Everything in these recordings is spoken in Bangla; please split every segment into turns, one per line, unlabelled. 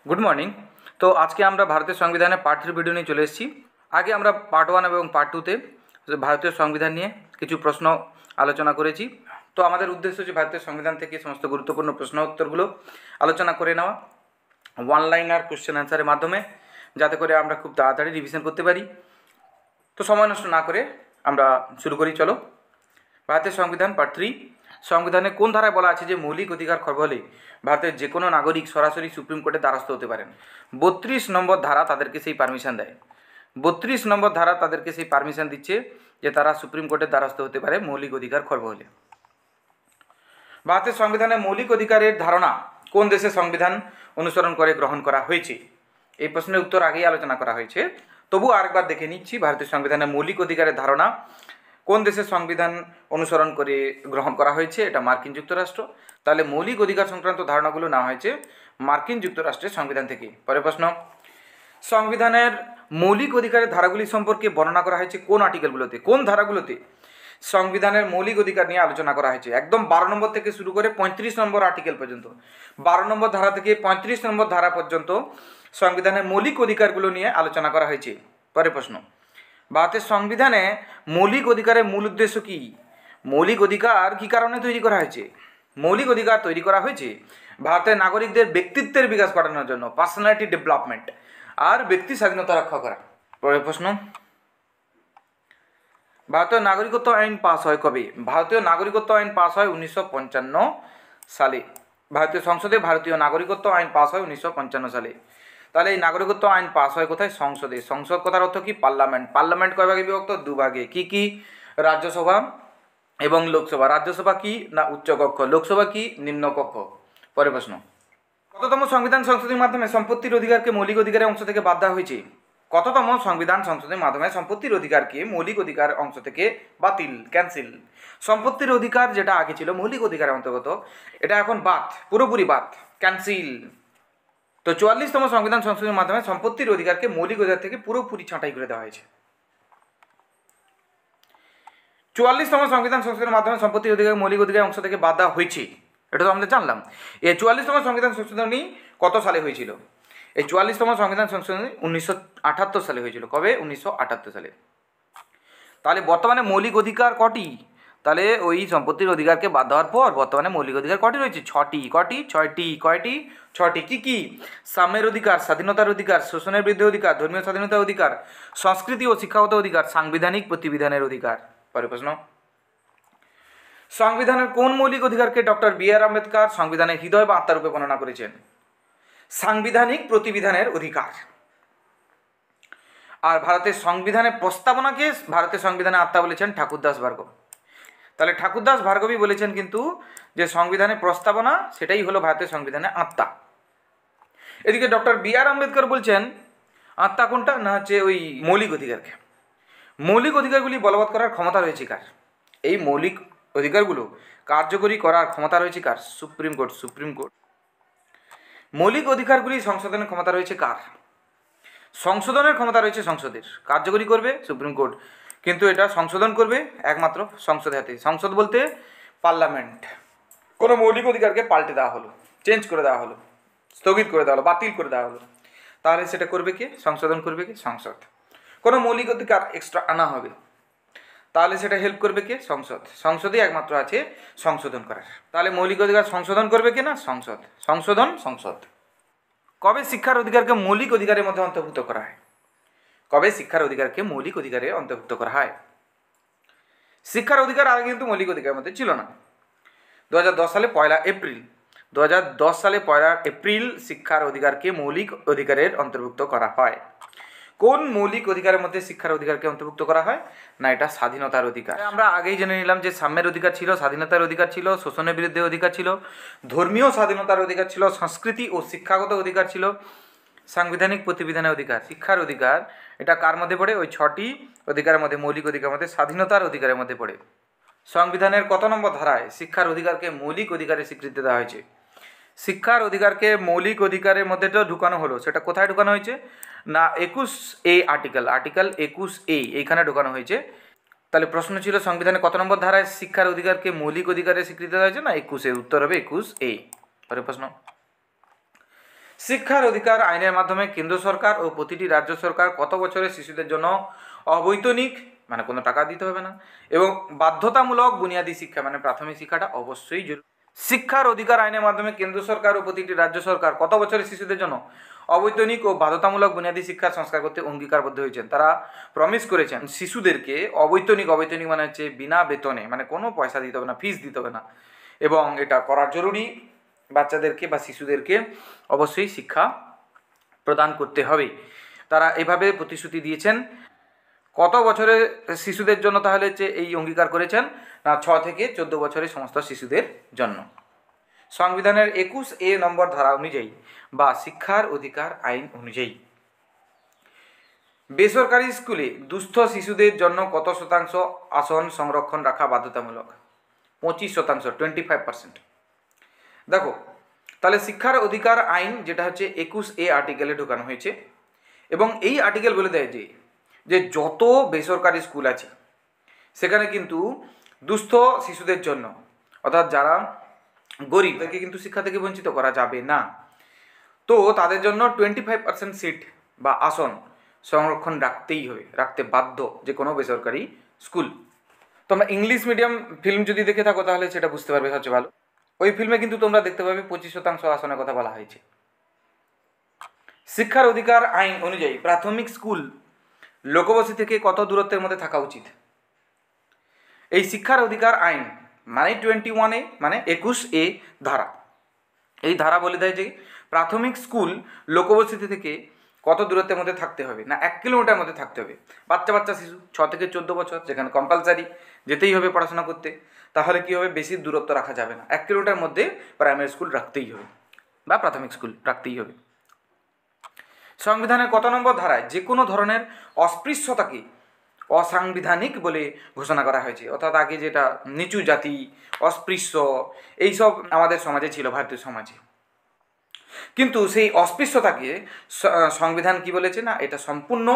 Good morning. तो आज के আমরা ভারতের সংবিধানে পার্ট 3 ভিডিও নিয়ে চলে এসেছি। আগে আমরা পার্ট 1 এবং পার্ট 2 তে ভারতীয় সংবিধান নিয়ে কিছু প্রশ্ন আলোচনা করেছি। তো আমাদের উদ্দেশ্য হচ্ছে ভারতের সংবিধান থেকে সমস্ত গুরুত্বপূর্ণ প্রশ্ন উত্তরগুলো আলোচনা করে নেওয়া ওয়ান লাইনার কোশ্চেন অ্যান্সারের মাধ্যমে, যাতে করে আমরা খুব তাড়াতাড়ি রিভিশন করতে পারি। তো সময় নষ্ট না করে আমরা শুরু করি। চলো, ভারতের সংবিধান পার্ট 3। সংবিধানে কোন ধারায় বলা আছে যে মৌলিক অধিকার খর্ব হলে ভারতের যে কোনো নাগরিক সরাসরি সুপ্রিম কোর্টে দ্বারস্থ হতে পারেন? 32 নম্বর ধারা তাদেরকে সেই পারমিশন দেয়। 32 নম্বর ধারা তাদেরকে সেই পারমিশন দিচ্ছে যে তারা সুপ্রিম কোর্টের দ্বারস্থ হতে পারে মৌলিক অধিকার খর্ব হলে। ভারতের সংবিধানে মৌলিক অধিকারের ধারণা কোন দেশের সংবিধান অনুসরণ করে গ্রহণ করা হয়েছে? এই প্রশ্নের উত্তর আগেই আলোচনা করা হয়েছে, তবু আরেকবার দেখে নিচ্ছি। ভারতের সংবিধানে মৌলিক অধিকারের ধারণা কোন দেশের সংবিধান অনুসরণ করে গ্রহণ করা হয়েছে? এটা মার্কিন যুক্তরাষ্ট্র। তাহলে মৌলিক অধিকার সংক্রান্ত ধারণাগুলো নেওয়া হয়েছে মার্কিন যুক্তরাষ্ট্রের সংবিধান থেকে। পরের প্রশ্ন, সংবিধানের মৌলিক অধিকারের ধারাগুলি সম্পর্কে বর্ণনা করা হয়েছে কোন আর্টিকেলগুলোতে? কোন ধারাগুলোতে সংবিধানের মৌলিক অধিকার নিয়ে আলোচনা করা হয়েছে? একদম 12 নম্বর থেকে শুরু করে 35 নম্বর আর্টিকেল পর্যন্ত, 12 নম্বর ধারা থেকে 35 নম্বর ধারা পর্যন্ত সংবিধানের মৌলিক অধিকারগুলো নিয়ে আলোচনা করা হয়েছে। পরের প্রশ্ন, ভারতের সংবিধানে মৌলিক অধিকারের মূল উদ্দেশ্য কি? মৌলিক অধিকার কী কারণে তৈরি করা হয়েছে? মৌলিক অধিকার তৈরি করা হয়েছে ভারতের নাগরিকদের ব্যক্তিত্বের বিকাশ ঘটানোর জন্য, পার্সোনালিটি ডেভেলপমেন্ট, আর ব্যক্তি স্বাধীনতা রক্ষা করা। পরের প্রশ্ন, ভারতীয় নাগরিকত্ব আইন পাস হয় কবে? ভারতীয় নাগরিকত্ব আইন পাস হয় 1955 সালে। ভারতীয় সংসদে ভারতীয় নাগরিকত্ব আইন পাস হয় 1955 সালে। তাহলে এই নাগরিকত্ব আইন পাস হয় কোথায়? সংসদে। সংসদ কথার অর্থ কি? পার্লামেন্ট। পার্লামেন্ট কয় ভাগে বিভক্ত? দুভাগে। কি কি? রাজ্যসভা এবং লোকসভা। রাজ্যসভা কি? না উচ্চকক্ষ। লোকসভা কি? নিম্নকক্ষ। পরের প্রশ্ন, কততম সংবিধান সংশোধনীর মাধ্যমে সম্পত্তির অধিকারকে মৌলিক অধিকারের অংশ থেকে বাদ দেওয়া হয়েছে? কততম সংবিধান সংশোধনের মাধ্যমে সম্পত্তির অধিকারকে মৌলিক অধিকার অংশ থেকে বাতিল, ক্যান্সেল? সম্পত্তির অধিকার যেটা আগে ছিল মৌলিক অধিকারের অন্তর্গত, এটা এখন বাদ, পুরোপুরি বাদ, ক্যান্সেল। তো 44তম সংবিধান সংশোধনের মাধ্যমে সম্পত্তির অধিকারকে মৌলিক অধিকার থেকে পুরোপুরি ছাঁটাই করে দেওয়া হয়েছে। 44তম সংবিধান সংশোধনের মাধ্যমে সম্পত্তির অধিকার মৌলিক অধিকার অংশ থেকে বাদ দেওয়া হয়েছে, এটা তো আমরা জানলাম। এই 44তম সংবিধান সংশোধনী কত সালে হয়েছিল? এই 44তম সংবিধান সংশোধনী 1978 সালে হয়েছিল। কবে? 1978 সালে। তাহলে বর্তমানে মৌলিক অধিকার কটি? তাহলে ওই সম্পত্তির অধিকারকে বাদ দেওয়ার পর বর্তমানে মৌলিক অধিকার কটি রয়েছে? 6টি। কটি? 6টি। কয়টি? 6টি। কি কি? সাম্যের অধিকার, স্বাধীনতার অধিকার, শোষণের বিরুদ্ধে অধিকার, ধর্মীয় স্বাধীনতার অধিকার, সংস্কৃতি ও শিক্ষাগত অধিকার, সাংবিধানিক প্রতিবিধানের অধিকার। পরের প্রশ্ন, সংবিধানের কোন মৌলিক অধিকারকে ডক্টর বি.আর. আম্বেদকর সংবিধানের হৃদয় বা আত্মারূপে বর্ণনা করেছেন? সাংবিধানিক প্রতিবিধানের অধিকার। আর ভারতের সংবিধানের প্রস্তাবনাকে ভারতের সংবিধানের আত্মা বলেছেন ঠাকুরদাস ভার্গব। তাহলে ঠাকুরদাস ভার্গবই বলেছেন কিন্তু যে সংবিধানের প্রস্তাবনা সেটাই হলো ভারতের সংবিধানের আত্মা। এদিকে ডক্টর বি.আর. আম্বেদকর বলছেন আত্মা কোনটা? না হচ্ছে ওই মৌলিক অধিকারকে। মৌলিক অধিকারগুলি বলবৎ করার ক্ষমতা রয়েছে কার? এই মৌলিক অধিকারগুলো কার্যকরী করার ক্ষমতা রয়েছে কার? Supreme court. Supreme court. মৌলিক অধিকারগুলি সংশোধনের ক্ষমতা রয়েছে কার? সংশোধনের ক্ষমতা রয়েছে সংসদের। কার্যকরী করবে সুপ্রিম কোর্ট, কিন্তু এটা সংশোধন করবে একমাত্র সংসদের হাতে। সংসদ বলতে পার্লামেন্ট। কোনো মৌলিক অধিকারকে পাল্টে দেওয়া হলো, চেঞ্জ করে দেওয়া হলো, স্থগিত করে দেওয়া হলো, বাতিল করে দেওয়া হলো, তাহলে সেটা করবে কে? সংশোধন করবে কে? সংসদ। কোনো মৌলিক অধিকার এক্সট্রা আনা হবে, তাহলে সেটা হেল্প করবে কে? সংসদ। সংসদই একমাত্র আছে সংশোধন করার। তাহলে মৌলিক অধিকার সংশোধন করবে কে? না সংসদ। সংশোধন সংসদ। কবে শিক্ষার অধিকারকে মৌলিক অধিকারের মধ্যে অন্তর্ভুক্ত করা হয়? কবে শিক্ষার অধিকারকে মৌলিক অধিকারে অন্তর্ভুক্ত করা হয়? শিক্ষার অধিকার আগে কিন্তু মৌলিক অধিকারের মধ্যে ছিল না। 2010 সালে 1 এপ্রিল 2010 সালে 1 এপ্রিল শিক্ষার অধিকারকে মৌলিক অধিকারের অন্তর্ভুক্ত করা হয়। কোন মৌলিক অধিকারের মধ্যে শিক্ষার অধিকারকে অন্তর্ভুক্ত করা হয়? না এটা স্বাধীনতার অধিকার। আমরা আগেই জেনে নিলাম যে সাম্যের অধিকার ছিল, স্বাধীনতার অধিকার ছিল, শোষণের বিরুদ্ধে অধিকার ছিল, ধর্মীয় স্বাধীনতার অধিকার ছিল, সংস্কৃতি ও শিক্ষাগত অধিকার ছিল, সাংবিধানিক প্রতিবিধানের অধিকার। শিক্ষার অধিকার এটা কার মধ্যে পড়ে? ওই 6টি অধিকারের মধ্যে, মৌলিক অধিকারের মধ্যে স্বাধীনতার অধিকারের মধ্যে পড়ে। সংবিধানের কত নম্বর ধারায় শিক্ষার অধিকারকে মৌলিক অধিকারে স্বীকৃতি দেওয়া হয়েছে? শিক্ষার অধিকারকে মৌলিক অধিকারের মধ্যে তো ঢুকানো হলো, সেটা কোথায় ঢুকানো হয়েছে? না 21A আর্টিকেল 21A এইখানে ঢুকানো হয়েছে। তাহলে প্রশ্ন ছিল সংবিধানে কত নম্বর ধারায় শিক্ষার অধিকারকে মৌলিক অধিকারে স্বীকৃতি দেওয়া হয়েছে? না 21A। উত্তর হবে 21A। পরের প্রশ্ন, শিক্ষার অধিকার আইনের মাধ্যমে কেন্দ্র সরকার ও প্রতিটি রাজ্য সরকার কত বছরের শিশুদের জন্য অবৈতনিক মানে কোনো টাকা দিতে হবে না এবং বাধ্যতামূলক বুনিয়াদী শিক্ষা মানে প্রাথমিক শিক্ষাটা অবশ্যই জরুরি। শিক্ষার অধিকার আইনের মাধ্যমে কেন্দ্র সরকার ও প্রতিটি রাজ্য সরকার কত বছরের শিশুদের জন্য অবৈতনিক ও বাধ্যতামূলক বুনিয়াদী শিক্ষার সংস্কার করতে অঙ্গীকারবদ্ধ হয়েছেন। তারা প্রমিস করেছেন শিশুদেরকে অবৈতনিক মানে হচ্ছে বিনা বেতনে মানে কোনো পয়সা দিতে হবে না, ফিস দিতে হবে না, এবং এটা করা জরুরি। বাচ্চাদেরকে বা শিশুদেরকে অবশ্যই শিক্ষা প্রদান করতে হবে। তারা এভাবে প্রতিশ্রুতি দিয়েছেন। কত বছরের শিশুদের জন্য তাহলে যে এই অঙ্গীকার করেছেন? না 6 থেকে 14 বছরের সমস্ত শিশুদের জন্য। সংবিধানের 21A নম্বর ধারা অনুযায়ী বা শিক্ষার অধিকার আইন অনুযায়ী বেসরকারি স্কুলে দুস্থ শিশুদের জন্য কত শতাংশ আসন সংরক্ষণ রাখা বাধ্যতামূলক? 25%, 25%। দেখো তাহলে শিক্ষার অধিকার আইন যেটা হচ্ছে 21A আর্টিকেলে ঢোকানো হয়েছে এবং এই আর্টিকেল বলে দেয় যে যত বেসরকারি স্কুল আছে সেখানে কিন্তু দুস্থ শিশুদের জন্য অর্থাৎ যারা গরিব তাদেরকে কিন্তু শিক্ষা থেকে বঞ্চিত করা যাবে না। তো তাদের জন্য 25% সিট বা আসন সংরক্ষণ রাখতেই হবে, রাখতে বাধ্য যে কোনো বেসরকারি স্কুল। তোমরা ইংলিশ মিডিয়াম ফিল্ম যদি দেখে থাকো তাহলে সেটা বুঝতে পারবে সবচেয়ে ভালো। ওই ফিল্মে কিন্তু তোমরা দেখতে পাবে 25% আসনের কথা বলা হয়েছে। শিক্ষার অধিকার আইন অনুযায়ী প্রাথমিক স্কুল লোকবসতি থেকে কত দূরত্বের মধ্যে থাকা উচিত? এই শিক্ষার অধিকার আইন মানে 21A মানে 21A ধারা, এই ধারা বলে দেয় যে প্রাথমিক স্কুল লোকবসতি থেকে কত দূরত্বের মধ্যে থাকতে হবে? না 1 কিলোমিটার মধ্যে থাকতে হবে। বাচ্চা শিশু 6 থেকে 14 বছর যেখানে কম্পালসারি যেতেই হবে পড়াশোনা করতে, তাহলে কি হবে? বেশি দূরত্ব রাখা যাবে না, 1 কিলোমিটার মধ্যে প্রাইমারি স্কুল রাখতেই হবে বা প্রাথমিক স্কুল রাখতেই হবে। সংবিধানের কত নম্বর ধারায় যে কোনো ধরনের অস্পৃশ্যতাকে অসাংবিধানিক বলে ঘোষণা করা হয়েছে? অর্থাৎ আগে যেটা নিচু জাতি, অস্পৃশ্য এইসব আমাদের সমাজে ছিল, ভারতীয় সমাজে, কিন্তু সেই অস্পৃশ্যতাকে সংবিধান কি বলেছে? না এটা সম্পূর্ণ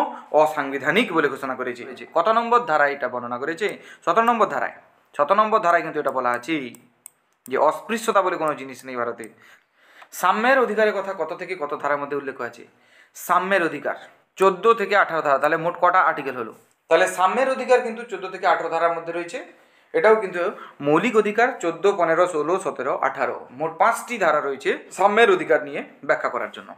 অসাংবিধানিক বলে ঘোষণা করেছে। কত নম্বর ধারায় এটা বর্ণনা করেছে? 17 নম্বর ধারায়। 17 নম্বর ধারায় কিন্তু এটা বলা আছে যে অস্পৃশ্যতা বলে কোনো জিনিস নেই ভারতে। সাম্যের অধিকারের কথা কত থেকে কত ধারার মধ্যে উল্লেখ আছে? সাম্যের অধিকার 14 থেকে 18 ধারা। তাহলে মোট কটা আর্টিকেল হলো? তাহলে সাম্যের অধিকার কিন্তু 14 থেকে 18 ধারার মধ্যে রয়েছে। এটাও কিন্তু মৌলিক অধিকার 14, 15, 16, 17, 18 মোট 5টি ধারা রয়েছে সাম্যের অধিকার নিয়ে ব্যাখ্যা করার জন্য।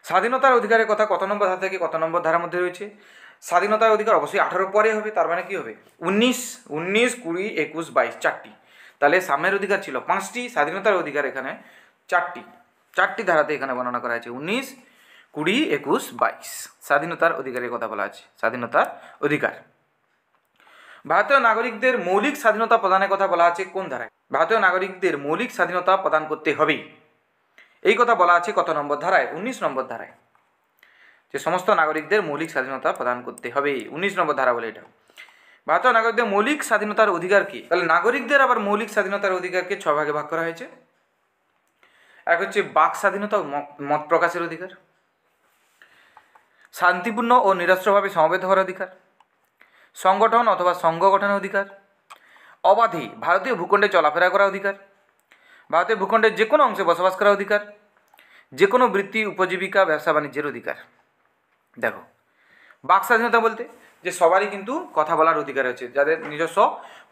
স্বাধীনতার অধিকারের কথা কত নম্বর ধারা থেকে কত নম্বর ধারার মধ্যে রয়েছে? স্বাধীনতার অধিকার অবশ্যই 18 পরে হবে, তার মানে কি হবে? 19, 20, 21, 22 4টি। তাহলে সাম্যের অধিকার ছিল 5টি, স্বাধীনতার অধিকার এখানে 4টি ধারাতে এখানে বর্ণনা করা আছে। 19, 20, 21, 22 স্বাধীনতার অধিকারের কথা বলা আছে। স্বাধীনতার অধিকার। ভারতীয় নাগরিকদের মৌলিক স্বাধীনতা প্রদানের কথা বলা আছে কোন ধারায়? ভারতীয় নাগরিকদের মৌলিক স্বাধীনতা প্রদান করতে হবে এই কথা বলা আছে কত নম্বর ধারায়? 19 নম্বর ধারায়। যে সমস্ত নাগরিকদের মৌলিক স্বাধীনতা প্রদান করতে হবে, 19 নম্বর ধারা বলে এটা। ভারতীয় নাগরিকদের মৌলিক স্বাধীনতার অধিকার কি? তাহলে নাগরিকদের আবার মৌলিক স্বাধীনতার অধিকারকে 6 ভাগে ভাগ করা হয়েছে। এক হচ্ছে বাক স্বাধীনতা ও মত প্রকাশের অধিকার, শান্তিপূর্ণ ও নিরস্ত্রভাবে সমবেত হওয়ার অধিকার, সংগঠন অথবা সংঘ গঠনের অধিকার, অবাধে ভারতীয় ভূখণ্ডে চলাফেরা করার অধিকার, ভারতীয় ভূখণ্ডের যে কোনো অংশে বসবাস করার অধিকার, যে কোনো বৃত্তি উপজীবিকা ব্যবসা বাণিজ্যের অধিকার। দেখো বাক স্বাধীনতা বলতে যে সবারই কিন্তু কথা বলার অধিকার রয়েছে, যাদের নিজস্ব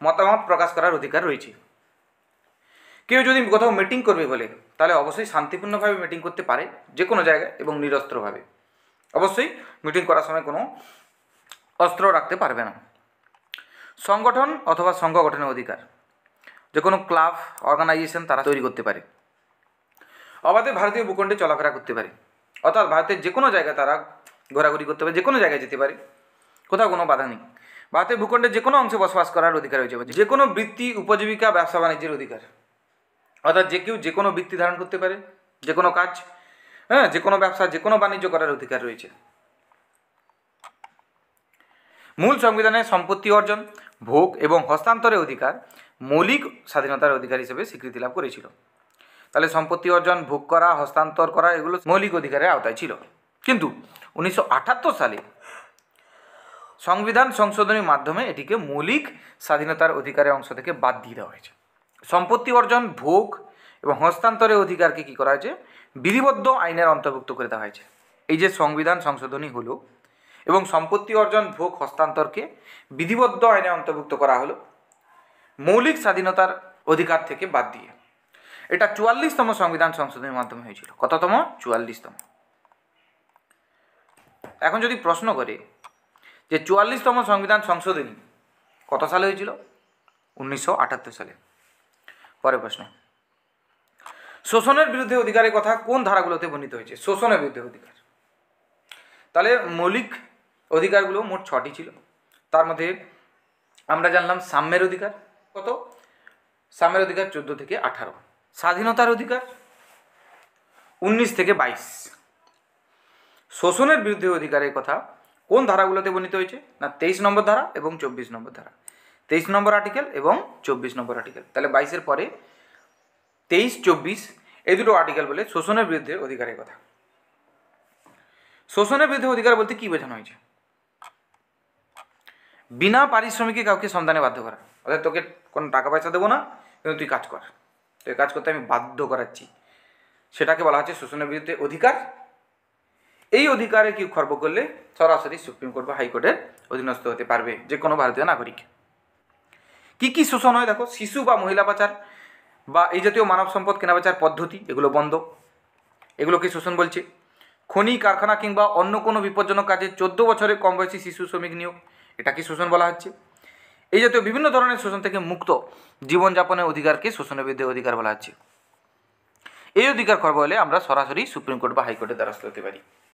মতামত প্রকাশ করার অধিকার রয়েছে। কেউ যদি কোথাও মিটিং করবে বলে তাহলে অবশ্যই শান্তিপূর্ণভাবে মিটিং করতে পারে যে কোনো জায়গায় এবং নিরস্ত্রভাবে। অবশ্যই মিটিং করার সময় কোনো অস্ত্র রাখতে পারবে না। সংগঠন অথবা সংঘ গঠনের অধিকার, যে কোনো ক্লাব অর্গানাইজেশন তারা তৈরি করতে পারে। অবাধে ভারতীয় ভূখণ্ডে চলাফেরা করতে পারে, অর্থাৎ ভারতের যে কোনো জায়গায় তারা ঘোরাঘুরি করতে পারে, যে কোনো জায়গায় যেতে পারে, কোথাও কোনো বাধা নেই। ভারতের ভূখণ্ডের যে কোনো অংশে বসবাস করার অধিকার রয়েছে। যে কোনো বৃত্তি উপজীবিকা ব্যবসা বাণিজ্যের অধিকার, অর্থাৎ যে কেউ যে কোনো বৃত্তি ধারণ করতে পারে, যে কোনো কাজ, যে কোনো ব্যবসা, যে কোনো বাণিজ্য করার অধিকার রয়েছে। মূল সংবিধানে সম্পত্তি অর্জন, ভোগ এবং হস্তান্তরের অধিকার মৌলিক স্বাধীনতার অধিকার হিসেবে স্বীকৃতি লাভ করেছিল। তাহলে সম্পত্তি অর্জন, ভোগ করা, হস্তান্তর করা এগুলো মৌলিক অধিকারের আওতায় ছিল। কিন্তু 1978 সালে সংবিধান সংশোধনীর মাধ্যমে এটিকে মৌলিক স্বাধীনতার অধিকারের অংশ থেকে বাদ দিয়ে দেওয়া হয়েছে। সম্পত্তি অর্জন, ভোগ এবং হস্তান্তরের অধিকারকে কী করা হয়েছে? বিধিবদ্ধ আইনের অন্তর্ভুক্ত করে দেওয়া হয়েছে। এই যে সংবিধান সংশোধনী হলো এবং সম্পত্তি অর্জন ভোগ হস্তান্তরকে বিধিবদ্ধ আইনে অন্তর্ভুক্ত করা হলো মৌলিক স্বাধীনতার অধিকার থেকে বাদ দিয়ে। এটা 44তম সংবিধান সংশোধনের মাধ্যমে হয়েছিল। কততম? 44তম। এখন যদি প্রশ্ন করে যে 44তম সংবিধান সংশোধনী কত সালে হয়েছিল? 1978 সালে। পরের প্রশ্ন, শোষণের বিরুদ্ধে অধিকারের কথা কোন ধারাগুলোতে বর্ণিত হয়েছে? শোষণের বিরুদ্ধে অধিকার। তাহলে মৌলিক অধিকারগুলো মোট 6টি ছিল। তার মধ্যে আমরা জানলাম সাম্যের অধিকার কত? সাম্যের অধিকার 14 থেকে 18। স্বাধীনতার অধিকার 19 থেকে 22। শোষণের বিরুদ্ধে অধিকারের কথা কোন ধারাগুলোতে বর্ণিত হয়েছে? না 23 নম্বর ধারা এবং 24 নম্বর ধারা। 23 নম্বর আর্টিকেল এবং 24 নম্বর আর্টিকেল। তাহলে 22-এর পরে 23-24 এই দুটো আর্টিকেল বলে শোষণের বিরুদ্ধে অধিকারের কথা। শোষণের বিরুদ্ধে অধিকার বলতে কি বোঝানো হয়েছে? বিনা পারিশ্রমিকে কাউকে সন্ধানে বাধ্য করা, অর্থাৎ তোকে কোনো টাকা পয়সা দেবো না, কিন্তু তুই কাজ কর, তুই কাজ করতে আমি বাধ্য করাচ্ছি, সেটাকে বলা হচ্ছে শোষণের বিরুদ্ধে অধিকার। এই অধিকারে কেউ খর্ব করলে সরাসরি সুপ্রিম কোর্ট বা হাইকোর্টের অধীনস্থ হতে পারবে যে কোনো ভারতীয় নাগরিক। কি কি শোষণ হয় দেখো, শিশু বা মহিলা পাচার বা এই জাতীয় মানব সম্পদ কেনাবেচার পদ্ধতি এগুলো বন্ধ, এগুলোকে শোষণ বলছে। খনি কারখানা কিংবা অন্য কোনো বিপজ্জনক কাজে 14 বছরের কম বয়সী শিশু শ্রমিক নিয়োগ, এটাকে শোষণ বলা হচ্ছে। এই জাতীয় বিভিন্ন ধরনের শোষণ থেকে মুক্ত জীবনযাপনের অধিকারকে শোষণের বিরুদ্ধে অধিকার বলা হচ্ছে। এই অধিকার খর্ব হলে আমরা সরাসরি সুপ্রিম কোর্ট বা হাইকোর্টের দ্বারস্থ হতে পারি।